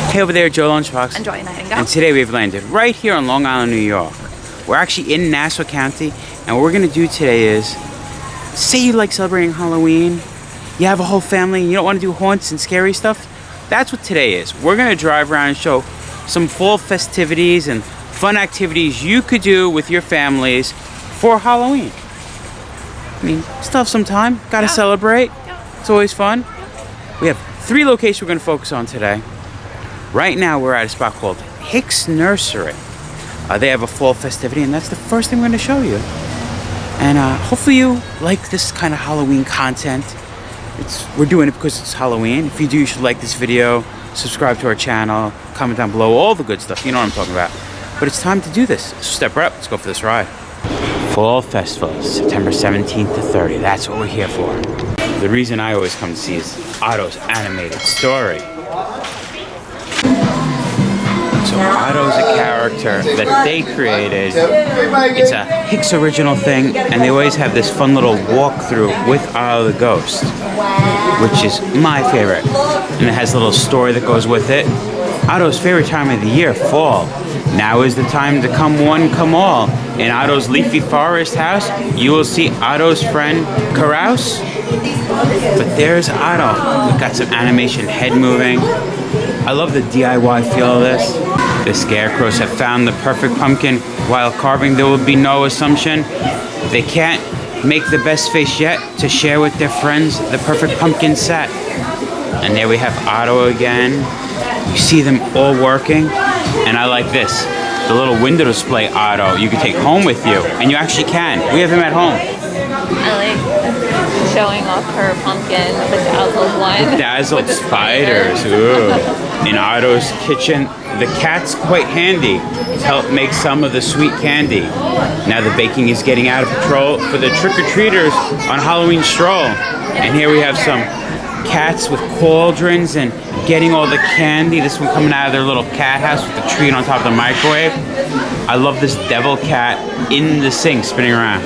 Hey over there, Joe Lunchbox. And Joy Nightingale. And today we've landed right here on Long Island, New York. We're actually in Nassau County, and what we're gonna do today is, say you like celebrating Halloween, you have a whole family and you don't wanna do haunts and scary stuff, that's what today is. We're gonna drive around and show some fall festivities and fun activities you could do with your families for Halloween. I mean, still have some time, gotta celebrate. It's always fun. We have 3 locations we're gonna focus on today. Right now we're at a spot called Hicks Nursery. They have a fall festivity, and that's the first thing we're gonna show you. And hopefully you like this kind of Halloween content. We're doing it because it's Halloween. If you do, you should like this video, subscribe to our channel, comment down below, all the good stuff. You know what I'm talking about. But it's time to do this. So step right up, let's go for this ride. Fall Festival, September 17th to 30th. That's what we're here for. The reason I always come to see is Otto's animated story. So Otto's a character that they created. It's a Hicks original thing, and they always have this fun little walkthrough with Otto the Ghost, which is my favorite. And it has a little story that goes with it. Otto's favorite time of the year, fall. Now is the time to come one, come all. In Otto's leafy forest house, you will see Otto's friend, Carouse. But there's Otto. We've got some animation head moving. I love the DIY feel of this. The scarecrows have found the perfect pumpkin. While carving, there will be no assumption. They can't make the best face yet to share with their friends the perfect pumpkin set. And there we have Otto again. You see them all working. And I like this. The little window display Otto you can take home with you. And you actually can. We have him at home. I like showing off her pumpkin, the dazzled one. The dazzled spiders. Ooh. In Otto's kitchen, the cat's quite handy to help make some of the sweet candy. Now the baking is getting out of control for the trick-or-treaters on Halloween stroll. And here we have some cats with cauldrons and getting all the candy. This one coming out of their little cat house with the treat on top of the microwave. I love this devil cat in the sink spinning around.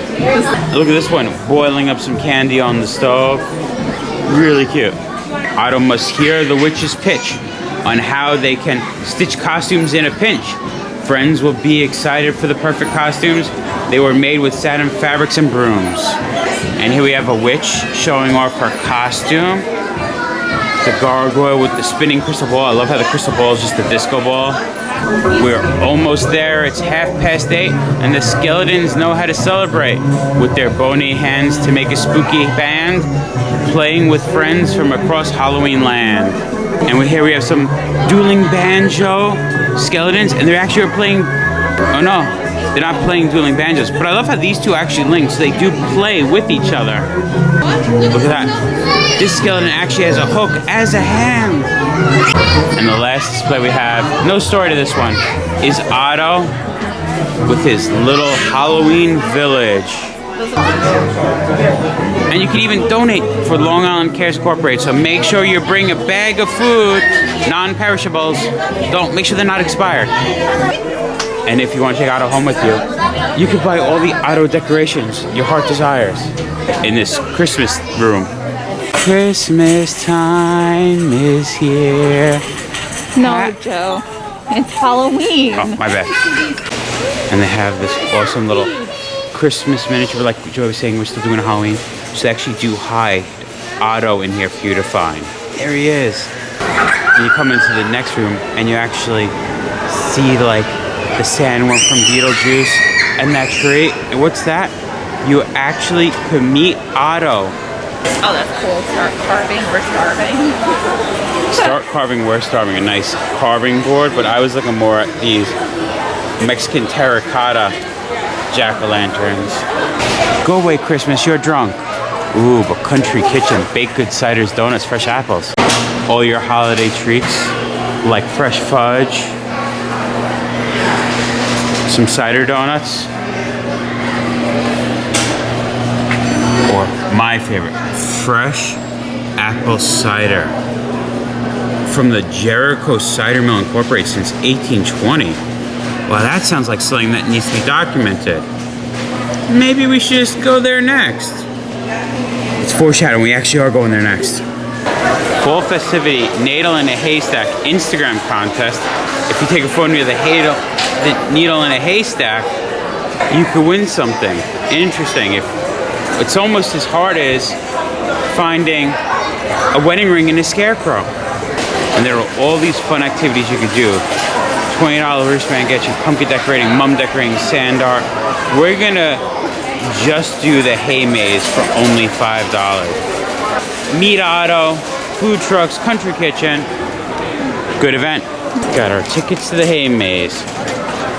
Look at this one, boiling up some candy on the stove. Really cute. Otto must hear the witch's pitch on how they can stitch costumes in a pinch. Friends will be excited for the perfect costumes. They were made with satin fabrics and brooms. And here we have a witch showing off her costume. The gargoyle with the spinning crystal ball. I love how the crystal ball is just a disco ball. We're almost there. It's 8:30, and the skeletons know how to celebrate with their bony hands to make a spooky band, playing with friends from across Halloween land. And here we have some dueling banjo skeletons, and they actually are playing. Oh no, they're not playing dueling banjos. But I love how these two actually link, so they do play with each other. Look at that. This skeleton actually has a hook as a hand. And the last display we have, no story to this one, is Otto with his little Halloween village. And you can even donate for Long Island Cares Incorporated, so make sure you bring a bag of food, non-perishables. Don't make sure they're not expired. And if you want to take Otto home with you, you can buy all the Otto decorations your heart desires in this Christmas room. Christmas time is here. No, Joe. It's Halloween. Oh, my bad. And they have this awesome little Christmas miniature. Like Joe was saying, we're still doing Halloween. So they actually do hide Otto in here for you to find. There he is. And you come into the next room and you actually see like the sandworm from Beetlejuice and that tree. And what's that? You actually could meet Otto. Oh, that's cool. Start carving, we're starving. Start carving, we're starving. A nice carving board, but I was looking more at these Mexican terracotta jack-o'-lanterns. Go away, Christmas, you're drunk. Ooh, but country kitchen, baked goods, ciders, donuts, fresh apples. All your holiday treats, like fresh fudge, some cider donuts, or my favorite, fresh apple cider from the Jericho Cider Mill Incorporated since 1820. Well, that sounds like something that needs to be documented. Maybe we should just go there next. It's foreshadowing, we actually are going there next. Fall festivity needle in a haystack Instagram contest. If you take a photo of the needle in a haystack, you could win something interesting. If it's almost as hard as finding a wedding ring in a scarecrow. And there are all these fun activities you could do. $20 wristband gets you pumpkin decorating, mum decorating, sand art. We're gonna just do the hay maze for only $5. Meet Otto, food trucks, country kitchen. Good event. Got our tickets to the hay maze.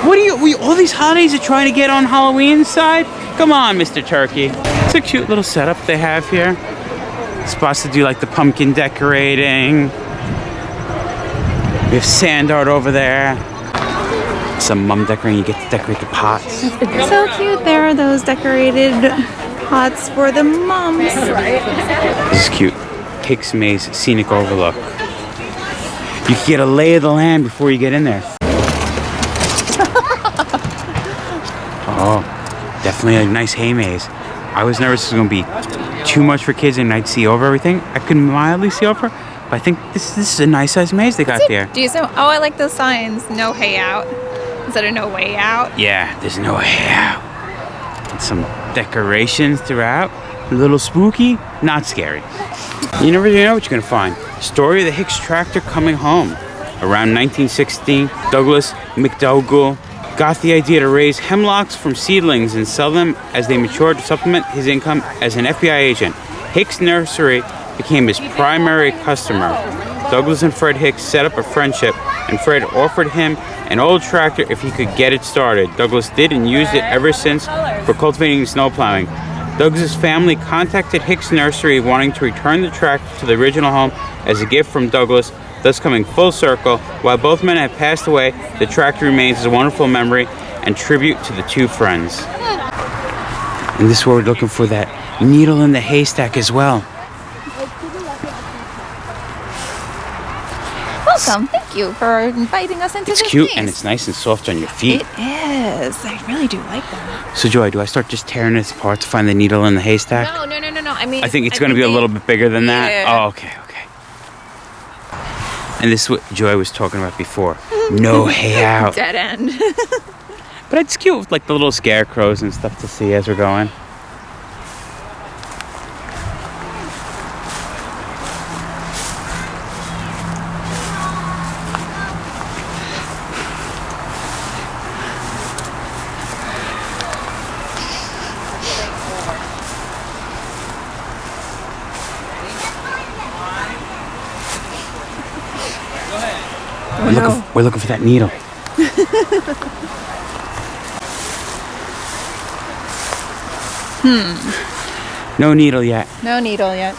What are you, all these holidays are trying to get on Halloween side? Come on, Mr. Turkey. It's a cute little setup they have here. Spots to do like the pumpkin decorating. We have sand art over there. Some mum decorating, you get to decorate the pots. So cute. There are those decorated pots for the mums. This is cute. Hicks Maze Scenic Overlook. You can get a lay of the land before you get in there. Oh, definitely a nice hay maze. I was nervous it was going to be too much for kids and I'd see over everything. I could mildly see over, but I think this is a nice size maze they got there. Decent. Oh, I like those signs. No hay out instead of no way out. Yeah, there's no hay out. And some decorations throughout. A little spooky, not scary. You never know what you're gonna find. Story of the Hicks tractor coming home. Around 1916, Douglas McDougall got the idea to raise hemlocks from seedlings and sell them as they matured to supplement his income as an FBI agent. Hicks Nursery became his primary customer. Douglas and Fred Hicks set up a friendship, and Fred offered him an old tractor if he could get it started. Douglas did and used it ever since for cultivating and snow plowing. Douglas' family contacted Hicks Nursery wanting to return the tractor to the original home as a gift from Douglas, thus coming full circle. While both men have passed away, the tractor remains as a wonderful memory and tribute to the two friends. And this is where we're looking for that needle in the haystack as well. Welcome. Thank you for inviting us into this It's cute maze. and it's nice and soft on your feet. It is. I really do like that. So Joy, do I start just tearing this apart to find the needle in the haystack? No. I mean, I think it's going to be a little bit bigger than that. Yeah. Oh, okay. And this is what Joy was talking about before. No hay out. Dead end. But it's cute with like the little scarecrows and stuff to see as we're going. We're looking for that needle. No needle yet. No needle yet.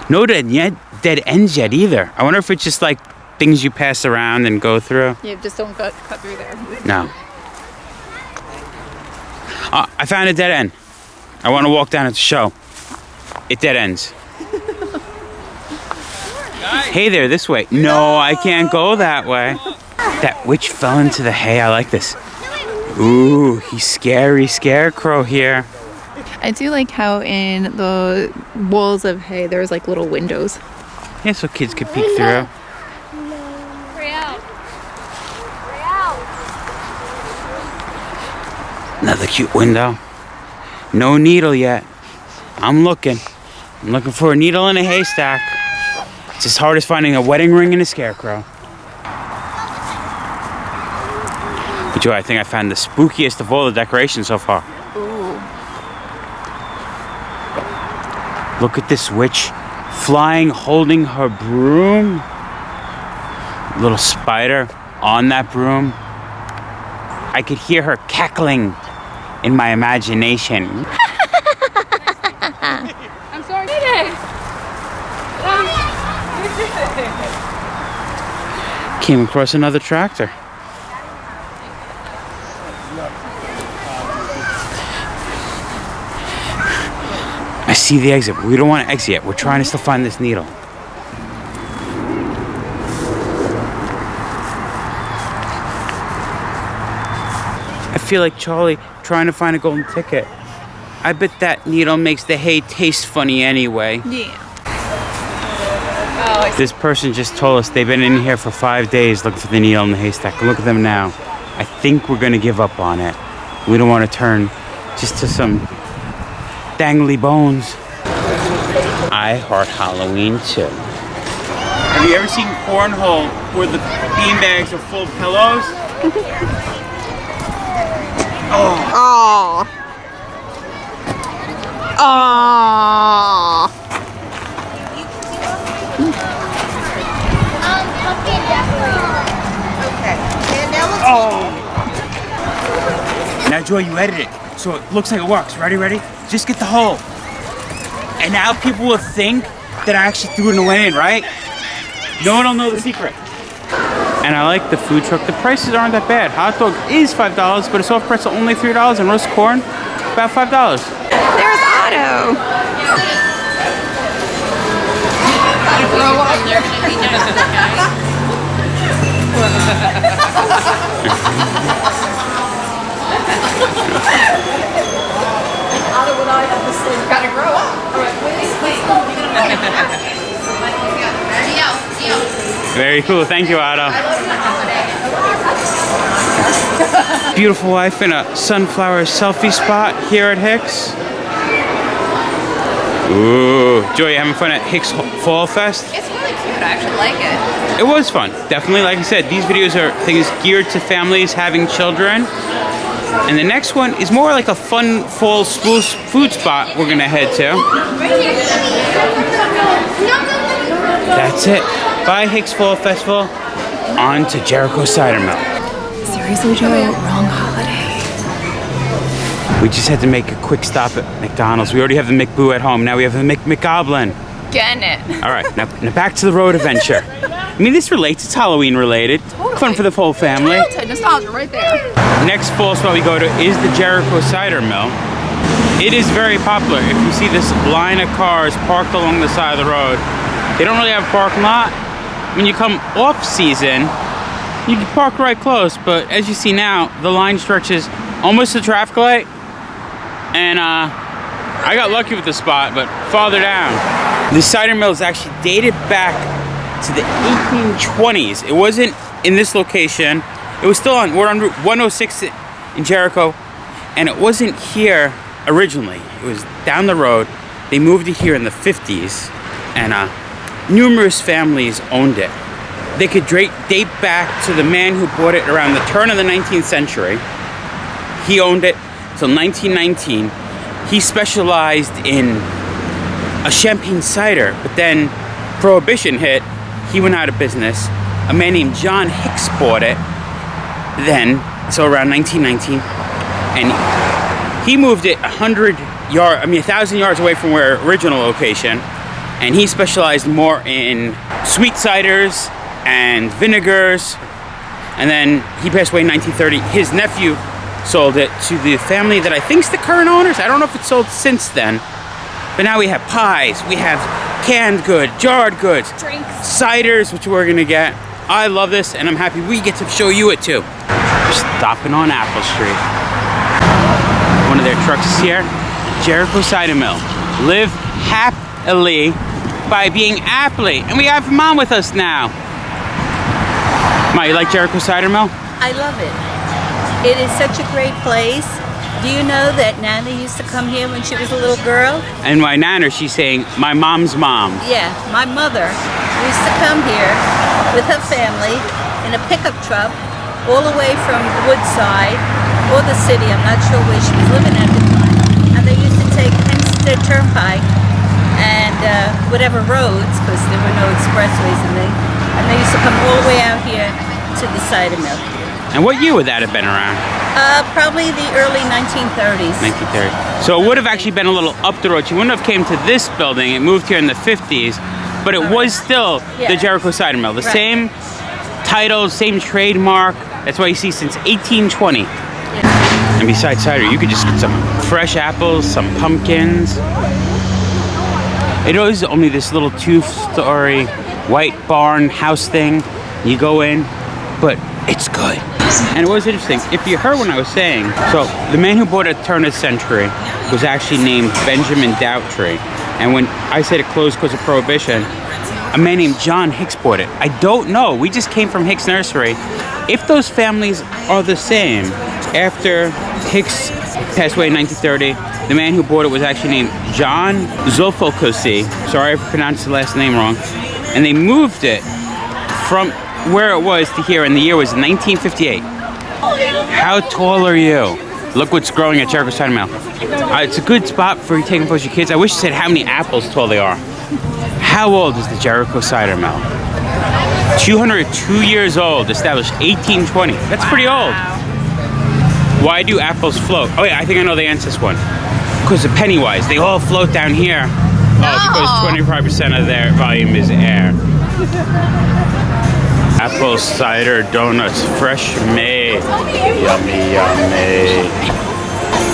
No dead ends yet either. I wonder if it's just like things you pass around and go through. You just don't cut through there. No. I found a dead end. I want to walk down it to show. It dead ends. Hey there, this way. No, I can't go that way. That witch fell into the hay. I like this. Ooh, he's scary scarecrow here. I do like how in the walls of hay there's like little windows. Yeah, so kids could peek through. Another cute window. No needle yet. I'm looking for a needle in a haystack. It's as hard as finding a wedding ring in a scarecrow. But Joy, I think I found the spookiest of all the decorations so far. Ooh. Look at this witch flying, holding her broom. Little spider on that broom. I could hear her cackling in my imagination. I'm sorry. Came across another tractor. I see the exit, but we don't want to exit yet. We're trying to still find this needle. I feel like Charlie trying to find a golden ticket. I bet that needle makes the hay taste funny anyway. Yeah. Oh, I see. This person just told us they've been in here for 5 days looking for the needle in the haystack. Look at them now. I think we're gonna give up on it. We don't want to turn just to some dangly bones. I heart Halloween too. Have you ever seen cornhole where the beanbags are full of pillows? Oh. Oh. Now, Joy, you edit it so it looks like it works. Ready? Just get the hole. And now people will think that I actually threw it in, right? No one will know the secret. And I like the food truck. The prices aren't that bad. Hot dog is $5, but a soft pretzel only $3, and roast corn about $5. There's Otto. Gotta grow up. Very cool. Thank you, Otto. Beautiful wife in a sunflower selfie spot here at Hicks. Ooh, Joy, you having fun at Hicks Fall Fest? It's really cute. I actually like it. It was fun. Definitely, like I said, these videos are things geared to families having children. And the next one is more like a fun fall school food spot we're gonna head to. That's it. Bye, Hicks Fall Festival. On to Jericho Cider Mill. Seriously, Joey, wrong holiday. We just had to make a quick stop at McDonald's. We already have the McBoo at home. Now we have the McGoblin. Get it. All right, now back to the road adventure. I mean, this relates. It's Halloween related. Totally. Fun for the whole family. Childhood nostalgia right there. Next fall spot we go to is the Jericho Cider Mill. It is very popular. If you see this line of cars parked along the side of the road, they don't really have a parking lot. When you come off season, you can park right close, but as you see now, the line stretches almost to the traffic light. And I got lucky with the spot, but farther down. The cider mill is actually dated back to the 1820s. It wasn't in this location. It was still we're on Route 106 in Jericho, and it wasn't here originally. It was down the road. They moved it here in the 50s, and numerous families owned it. They could date back to the man who bought it around the turn of the 19th century. He owned it till 1919. He specialized in a champagne cider, but then Prohibition hit. He went out of business. A man named John Hicks bought it then, so around 1919, and he moved it 1,000 yards away from where original location, and he specialized more in sweet ciders and vinegars. And then he passed away in 1930. His nephew sold it to the family that I think is the current owners. I don't know if it's sold since then, but now we have pies, we have canned goods, jarred goods, Drinks, ciders, which we're gonna get. I love this, and I'm happy we get to show you it too. Stopping on Apple Street. One of their trucks is here. Jericho Cider Mill. Live happily by being aptly. And we have Mom with us now. Ma, you like Jericho Cider Mill? I love it. It is such a great place. Do you know that Nana used to come here when she was a little girl? And my nana, she's saying, my mom's mom. Yeah, my mother used to come here with her family in a pickup truck all the way from Woodside or the city. I'm not sure where she was living at the time. And they used to take Hempstead Turnpike and whatever roads, because there were no expressways and they used to come all the way out here to the cider mill. And what year would that have been around? Probably the early 1930s. 1930. So it would have actually been a little up the road. She wouldn't have came to this building. It moved here in the 50s, but it was still the Jericho Cider Mill. The same title, same trademark. That's why you see since 1820. And besides cider, you could just get some fresh apples, some pumpkins. It is only this little 2-story white barn house thing. You go in, but it's good. And it was interesting, if you heard what I was saying, so the man who bought it turn of the century was actually named Benjamin Doubtry. And when I said it closed because of Prohibition, a man named John Hicks bought it. I don't know. We just came from Hicks Nursery. If those families are the same, after Hicks passed away in 1930, the man who bought it was actually named John Zofokosi. Sorry if I pronounced the last name wrong. And they moved it from where it was to here, and the year was 1958. How tall are you? Look what's growing at Jericho Cider Mill. It's a good spot for you taking photos of your kids. I wish you said how many apples tall they are. How old is the Jericho Cider Mill? 202 years old, established 1820. That's pretty old. Why do apples float? Oh yeah, I think I know the answer to this one. Because of Pennywise, they all float down here. Oh, because 25% of their volume is air. Apple cider donuts, fresh made. Yummy, yummy.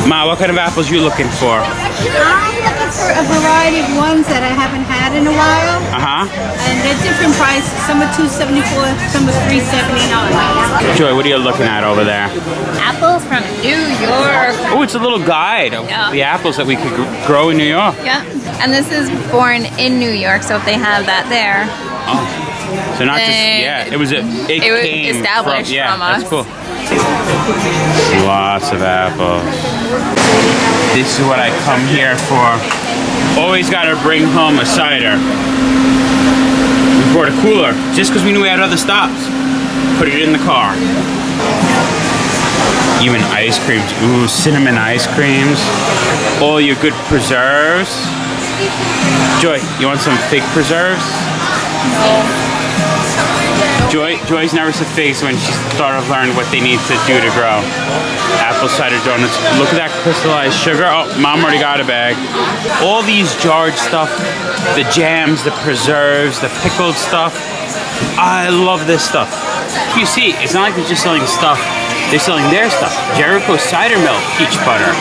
Ma, what kind of apples you looking for? I'm looking for a variety of ones that I haven't had in a while. And they're different prices. Some are $2.74, some are $3.79. Joy, what are you looking at over there? Apples from New York. Oh, it's a little guide of the apples that we could grow in New York. Yeah, and this is born in New York, so if they have that there. Oh, so not just, it was established from us. That's cool. Lots of apples. This is what I come here for. Always gotta bring home a cider. We brought a cooler just because we knew we had other stops. Put it in the car. Even ice creams. Ooh, cinnamon ice creams. All your good preserves. Joy, you want some fig preserves? No. Joy's never said figs when she started learning what they need to do to grow. Apple cider donuts. Look at that crystallized sugar. Oh, Mom already got a bag. All these jarred stuff, the jams, the preserves, the pickled stuff. I love this stuff. You see, it's not like they're just selling stuff. They're selling their stuff. Jericho Cider Mill peach butter.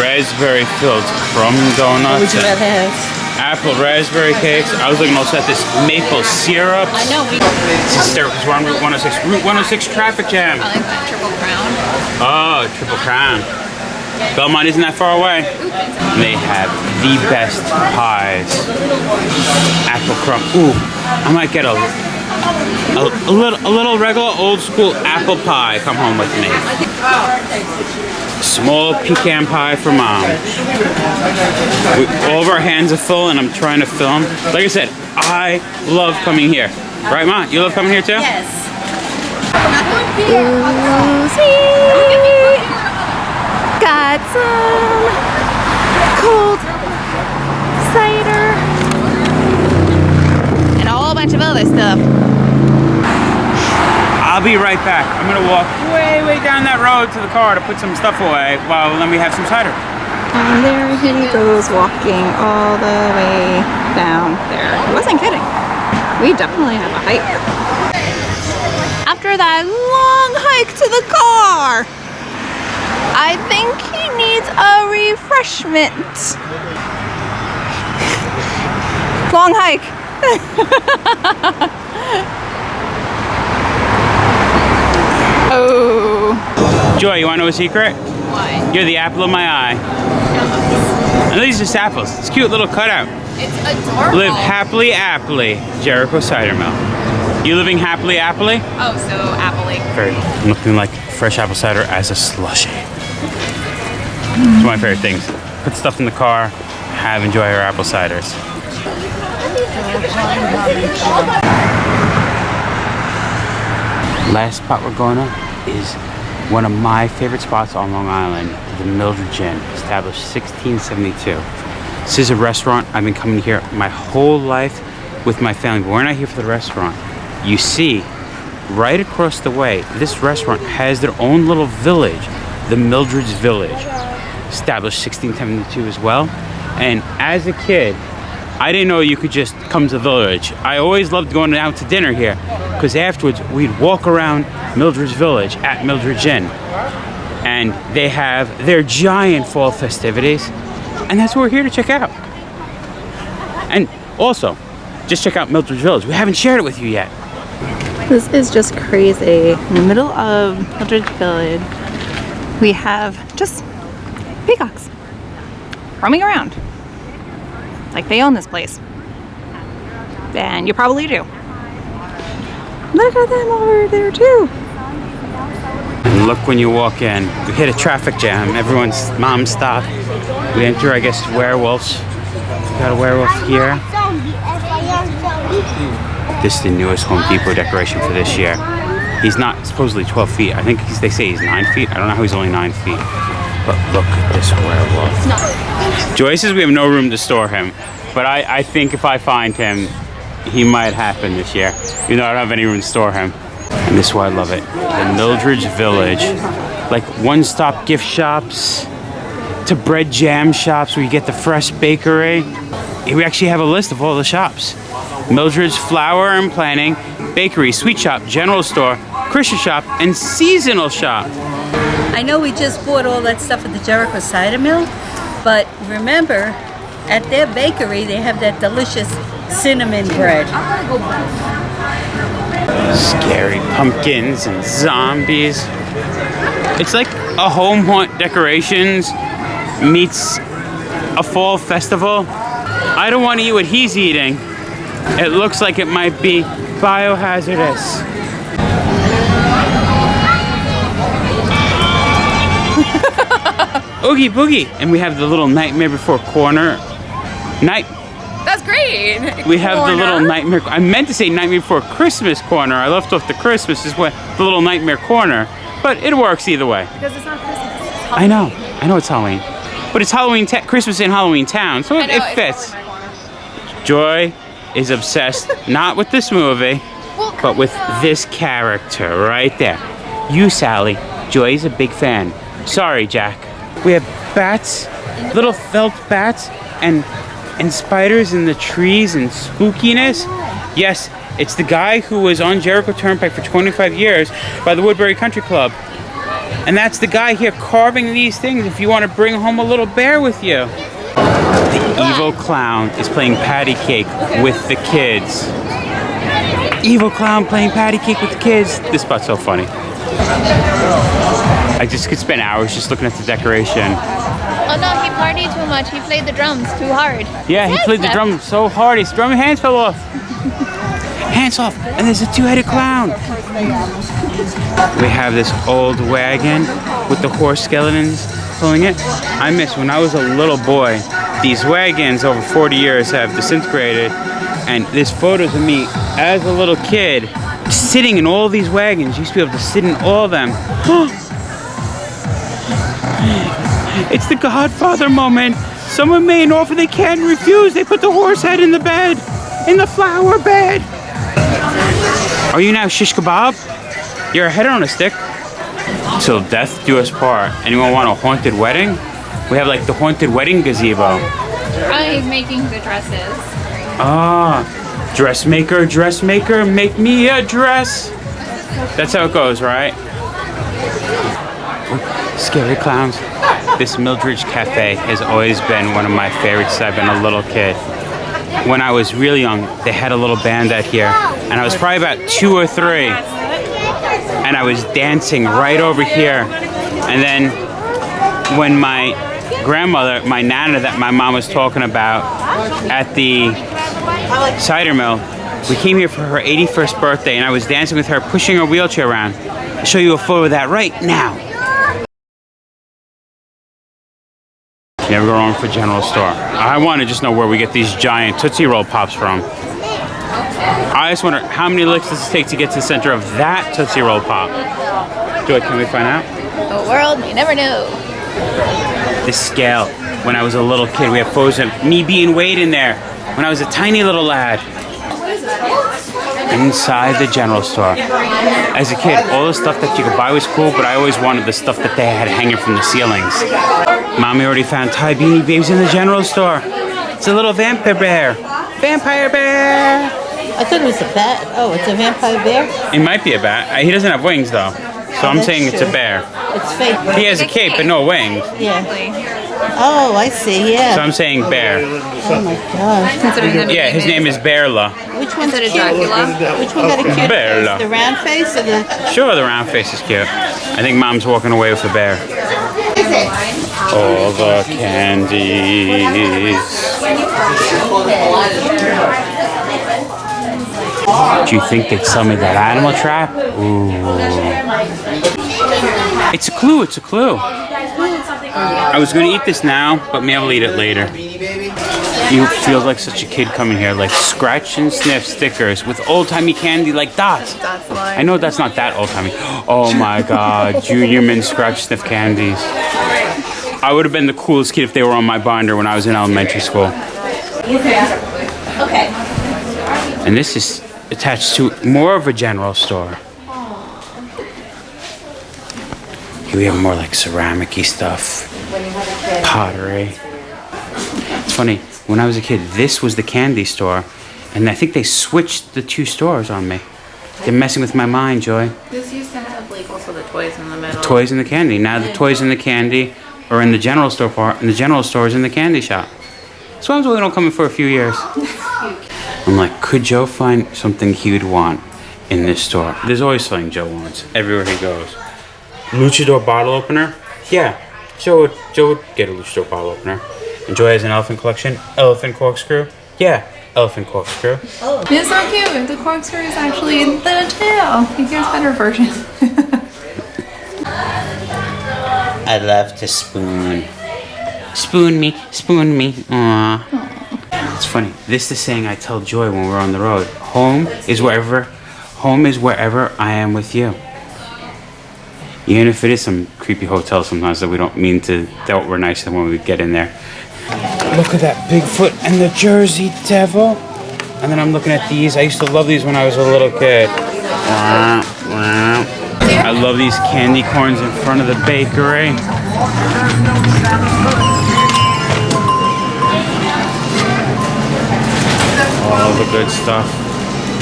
Raspberry filled crumb donuts. What would you rather have? Apple raspberry cakes. I was looking also at this maple syrup. I know. This is hysterical because we're on Route 106. Route 106 traffic jam. I like that Triple Crown. Oh, Triple Crown. Belmont isn't that far away. They have the best pies. Apple crumb. Ooh, I might get a little regular old school apple pie. Come home with me. Small pecan pie for Mom. All of our hands are full and I'm trying to film. Like I said, I love coming here. Right, Ma? You love coming here too? Yes. Got some cold cider and a whole bunch of other stuff. I'll be right back. I'm gonna walk way down that road to the car to put some stuff away while then we have some cider. And there he goes walking all the way down there. He wasn't kidding. We definitely have a hike. After that long hike to the car, I think he needs a refreshment. Long hike. Oh. Joy, you wanna know a secret? What? You're the apple of my eye. And these are just apples. It's a cute little cutout. It's adorable. Live happily, aptly, Jericho Cider Mill. You living happily, aptly? Oh, so appley. Very. Nothing like fresh apple cider as a slushie. It's one of my favorite things. Put stuff in the car, enjoy our apple ciders. Last spot we're going to is one of my favorite spots on Long Island, the Mildred Inn, established 1672. This is a restaurant. I've been coming here my whole life with my family, but we're not here for the restaurant. You see, right across the way, this restaurant has their own little village, the Mildred's Village, established 1672 as well. And as a kid, I didn't know you could just come to the village. I always loved going out to dinner here because afterwards we'd walk around Mildred's Village at Mildridge Inn. And they have their giant fall festivities. And that's what we're here to check out. And also, just check out Mildred's Village. We haven't shared it with you yet. This is just crazy. In the middle of Mildred's Village, we have just peacocks roaming around. Like they own this place. then you probably do. Look at them over there too. And look when you walk in. We hit a traffic jam. Everyone's mom stopped. We enter, I guess, werewolves. Got a werewolf here. This is the newest Home Depot decoration for this year. He's not supposedly 12 feet. I think they say he's 9 feet. I don't know how he's only 9 feet. But look at this werewolf. Joy says we have no room to store him. But I think if I find him, he might happen this year. Even though I don't have any room to store him. And this is why I love it. The Mildred Village. Like one-stop gift shops to bread jam shops where you get the fresh bakery. We actually have a list of all the shops. Mildred's Flower and Planning, Bakery, Sweet Shop, General Store, Christian Shop, and Seasonal Shop. I know we just bought all that stuff at the Jericho Cider Mill, but remember, at their bakery, they have that delicious cinnamon bread. Scary pumpkins and zombies. It's like a home haunt decorations meets a fall festival. I don't want to eat what he's eating. It looks like it might be biohazardous. Oogie boogie. And we have the little Nightmare Before Corner. That's great. We have the little Nightmare. I meant to say Nightmare Before Christmas corner. I left off the Christmas. Is what the little Nightmare corner. But it works either way. Because it's not Christmas. It's I know it's Halloween. But it's Halloween, Christmas in Halloween Town. So it fits. Joy is obsessed, not with this movie, but with this character right there. You, Sally. Joy is a big fan. Sorry, Jack. We have bats, little felt bats, and spiders in the trees and spookiness. Yes, it's the guy who was on Jericho Turnpike for 25 years by the Woodbury Country Club. And that's the guy here carving these things if you want to bring home a little bear with you. The evil clown is playing patty cake with the kids. Evil clown playing patty cake with the kids. This spot's so funny. I just could spend hours just looking at the decoration. Oh no, he partied too much. He played the drums too hard. Yeah, he played the drum so hard, his drum hands fell off. Hands off, and there's a two-headed clown. We have this old wagon with the horse skeletons pulling it. I miss when I was a little boy. These wagons over 40 years have disintegrated, and there's photos of me as a little kid sitting in all these wagons. You used to be able to sit in all of them. It's the Godfather moment. Someone made an offer they can't refuse. They put the horse head in the bed, in the flower bed. Are you now shish kebab? You're a head on a stick. Till death do us part. Anyone want a haunted wedding? We have like the haunted wedding gazebo. I'm making the dresses. Ah, dressmaker, make me a dress. That's how it goes, right? Scary clowns. This Mildredge Cafe has always been one of my favorites since I've been a little kid. When I was really young, they had a little band out here, and I was probably about 2 or 3, and I was dancing right over here. And then when my grandmother, my nana that my mom was talking about at the cider mill, we came here for her 81st birthday, and I was dancing with her, pushing her wheelchair around. I'll show you a photo of that right now. Never go wrong for General Store. I want to just know where we get these giant Tootsie Roll Pops from. I just wonder how many licks does it take to get to the center of that Tootsie Roll Pop? Joy, can we find out? The world, you never know. The scale. When I was a little kid, we have photos of me being weighed in there when I was a tiny little lad. Inside the General Store. As a kid, all the stuff that you could buy was cool, but I always wanted the stuff that they had hanging from the ceilings. Mommy already found Thai Beanie Babies in the General Store. It's a little vampire bear. Vampire bear! I thought it was a bat. Oh, it's a vampire bear? It might be a bat. He doesn't have wings, though. So I'm saying it's a bear. It's fake. He has a cape, but no wings. Yeah. Oh, I see, yeah. So I'm saying bear. Oh my gosh. Yeah, his name is Bearla. Which one's it, Dracula? Which one got a cute Bearla. face? The round face or the... Sure, the round face is cute. I think Mom's walking away with the bear. All the candies. Do you think they'd sell me that animal trap? Ooh. It's a clue, it's a clue. I was gonna eat this now, but maybe I'll eat it later. You feel like such a kid coming here, like scratch and sniff stickers with old-timey candy like Dots. I know that's not that old-timey. Oh my God, Junior Mint scratch sniff candies. I would have been the coolest kid if they were on my binder when I was in elementary school. Okay. And this is attached to more of a general store. Here we have more like ceramic-y stuff, pottery. It's funny, when I was a kid, this was the candy store, and I think they switched the two stores on me. They're messing with my mind, Joy. This used to have like also the toys in the middle. The toys and the candy. Now the toys and the candy are in the general store part, and the general store is in the candy shop. So I'm only don't come in for a few years. I'm like, could Joe find something he would want in this store? There's always something Joe wants everywhere he goes. Luchador bottle opener? Yeah, Joe would get a Luchador bottle opener. And Joy has an elephant collection. Elephant corkscrew? Yeah, elephant corkscrew. Oh. It's so cute. The corkscrew is actually the tail. Here's better version. I love to spoon. Spoon me, spoon me. Aww. It's funny. This is the saying I tell Joy when we're on the road. Home is wherever I am with you. Even if it is some creepy hotel sometimes that we don't mean to, that we're nice when we get in there. Look at that Bigfoot and the Jersey Devil. And then I'm looking at these. I used to love these when I was a little kid. I love these candy corns in front of the bakery. All the good stuff.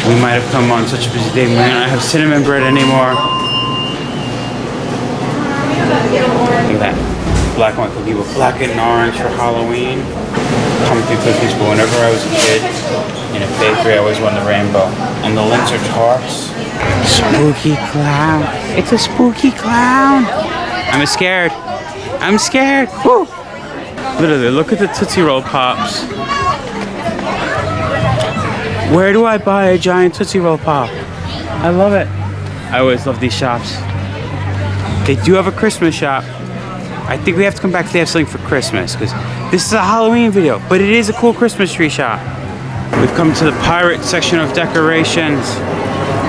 We might have come on such a busy day. We might not have cinnamon bread anymore. Look at that. Black and white cookie with black and orange for Halloween. Pumpkin cookies, but whenever I was a kid in a bakery, I always wanted the rainbow. And the Linzer tarts. Spooky clown. It's a spooky clown. I'm scared. I'm scared. Woo. Literally, look at the Tootsie Roll Pops. Where do I buy a giant Tootsie Roll Pop? I love it. I always love these shops. They do have a Christmas shop. I think we have to come back if they have something for Christmas, because this is a Halloween video, but it is a cool Christmas tree shop. We've come to the pirate section of decorations.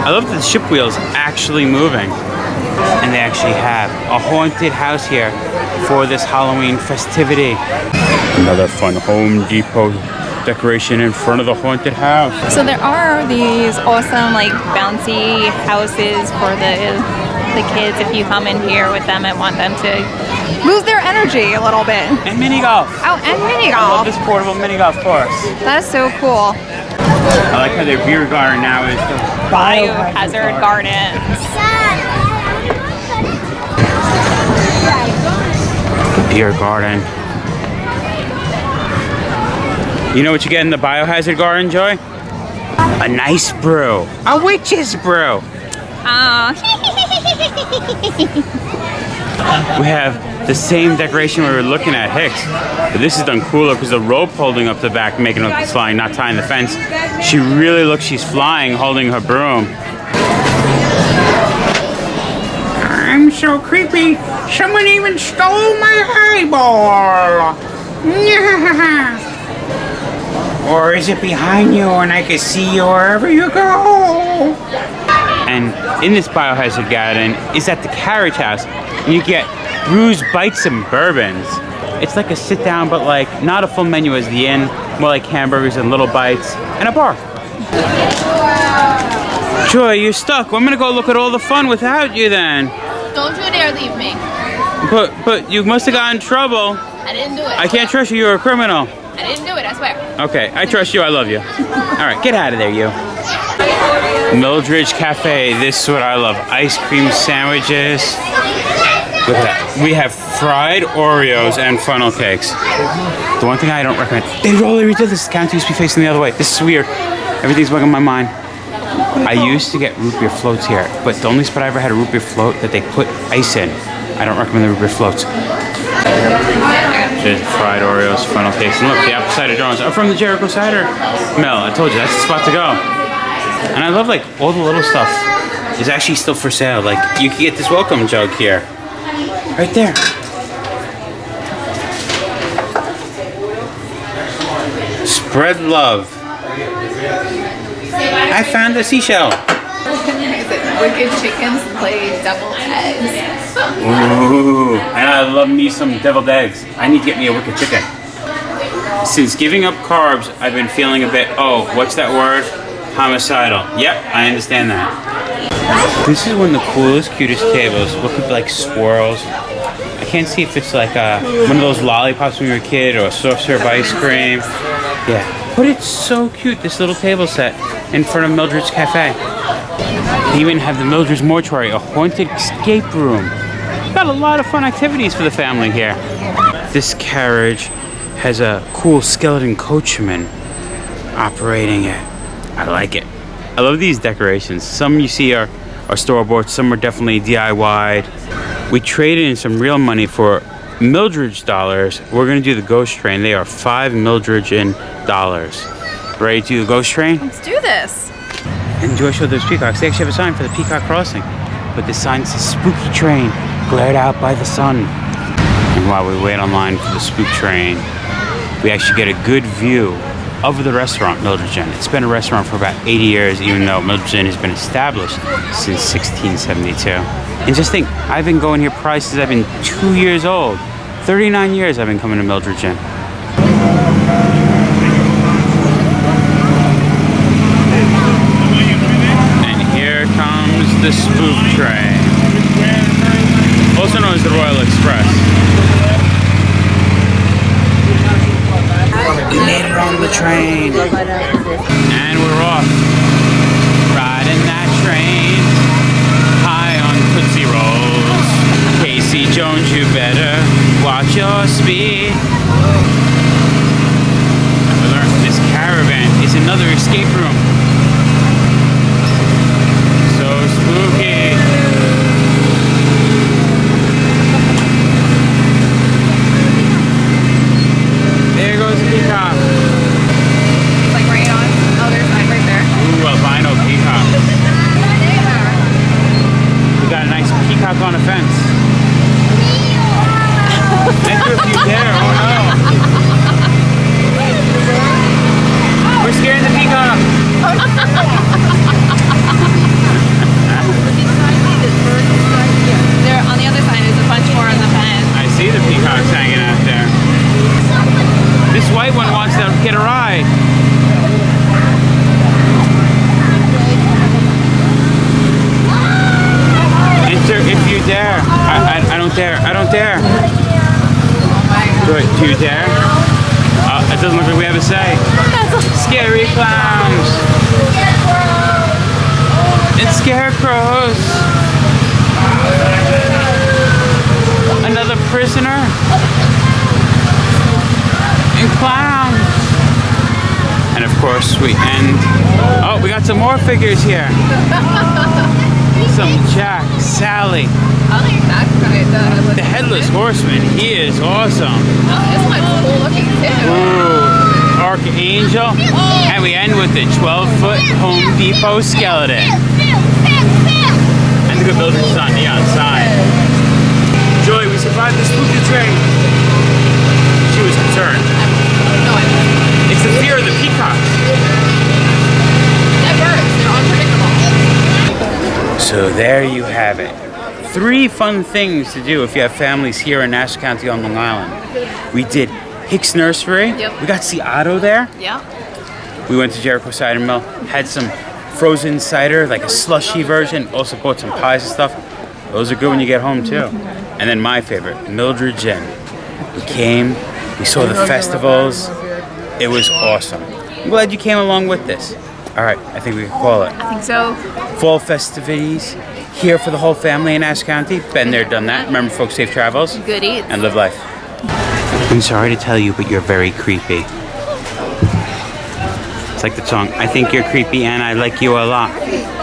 I love that the ship wheel is actually moving. And they actually have a haunted house here for this Halloween festivity. Another fun Home Depot decoration in front of the haunted house. So there are these awesome like bouncy houses for the kids if you come in here with them and want them to lose their energy a little bit. And mini golf. Oh, and mini I love golf. this portable mini golf course. That's so cool. I like how their beer garden now is the Biohazard Gardens. beer garden. You know what you get in the Biohazard Garden, Joy? A nice brew. A witch's brew. We have the same decoration we were looking at Hicks, but this is done cooler because the rope holding up the back, making it look like flying, not tying the fence. She really looks, she's flying, holding her broom. I'm so creepy. Someone even stole my eyeball. Or is it behind you and I can see you wherever you go? And in this Biohazard Garden is at the carriage house. And you get brews, bites, and bourbons. It's like a sit down, but like not a full menu as the inn, more like hamburgers and little bites and a bar. Joy, you're stuck. I'm gonna go look at all the fun without you then. Don't you dare leave me. But you must have gotten in trouble. I didn't do it. I can't trust you. You're a criminal. I didn't do it, I swear. Okay, I trust you. I love you. All right, get out of there, you. Mildred Cafe. This is what I love. Ice cream sandwiches. Look at that. We have fried Oreos and funnel cakes. The one thing I don't recommend, they roll every day. This counter used to be facing the other way. This is weird. Everything's bugging my mind. I used to get root beer floats here, but the only spot I ever had a root beer float that they put ice in. I don't recommend the root beer floats. There's fried Oreos, funnel cakes, and look, the apple cider donuts are from the Jericho Cider Mill. I told you, that's the spot to go. And I love like all the little stuff is actually still for sale. Like you can get this welcome jug here. Right there. Spread love. I found a seashell. Wicked chickens lay deviled eggs. Ooh, and I love me some deviled eggs. I need to get me a wicked chicken. Since giving up carbs, I've been feeling a bit, what's that word? Homicidal. Yep, I understand that. This is one of the coolest, cutest tables. Look at like swirls. I can't see if it's like one of those lollipops when you were a kid or a soft serve ice cream. Yeah, but it's so cute, this little table set in front of Mildred's Cafe. They even have the Mildred's Mortuary, a haunted escape room. Got a lot of fun activities for the family here. This carriage has a cool skeleton coachman operating it. I like it. I love these decorations. Some you see are store-bought, some are definitely DIY'd. We traded in some real money for Mildred's dollars. We're gonna do the ghost train. They are 5 Mildredge Inn dollars. Ready to do the ghost train? Let's do this. Enjoy show those peacocks. They actually have a sign for the peacock crossing, but the sign says spooky train, glared out by the sun. And while we wait online for the spook train, we actually get a good view of the restaurant, Mildredge Inn. It's been a restaurant for about 80 years, even though Mildredge Inn has been established since 1672. And just think, I've been going here probably since I've been 2 years old. 39 years I've been coming to Mildredge Inn. And here comes the spook train, also known as the Royal Express. We made it on the train, and we're off, riding that train, high on Tootsie Rolls. Casey Jones, you better watch your speed. And we learned this caravan is another escape room. So spooky. There goes the peacock. It's like right on. Oh, there's mine right there. Ooh, albino peacock. We got a nice peacock on a fence. Enter if you dare. Oh no. We're scaring the peacock. There, on the other side, there's a bunch more on the fence. I see the peacocks hanging out there. This white one wants to get a ride. Enter if you dare. I don't dare. I don't dare. Good. Do you dare? It doesn't look like we have a say. Scary clowns. And scarecrows. Another prisoner. And clowns. And of course we end. Oh, we got some more figures here. Some Jack, Sally. I like that guy. The Headless Horseman. He is awesome. This one's cool looking too. Ooh, Archangel. And we end with the 12-foot Home Depot skeleton. And the good Mildred's on the outside. Joy, we survived the spooky train. She was concerned. No, I don't. It's the fear of the peacocks. They're birds. They're unpredictable. So there you have it. 3 fun things to do if you have families here in Nassau County on Long Island. We did Hicks Nursery. Yep. We got to see Otto there. Yeah. We went to Jericho Cider Mill, had some frozen cider, like a slushy version. Also bought some pies and stuff. Those are good when you get home too. And then my favorite, Mildredge Inn. We came, we saw the festivals. It was awesome. I'm glad you came along with this. All right, I think we can call it. I think so. Fall festivities here for the whole family in Nassau County. Been there, done that. Remember, folks, safe travels. Good eats. And live life. I'm sorry to tell you, but you're very creepy. It's like the song, I think you're creepy and I like you a lot.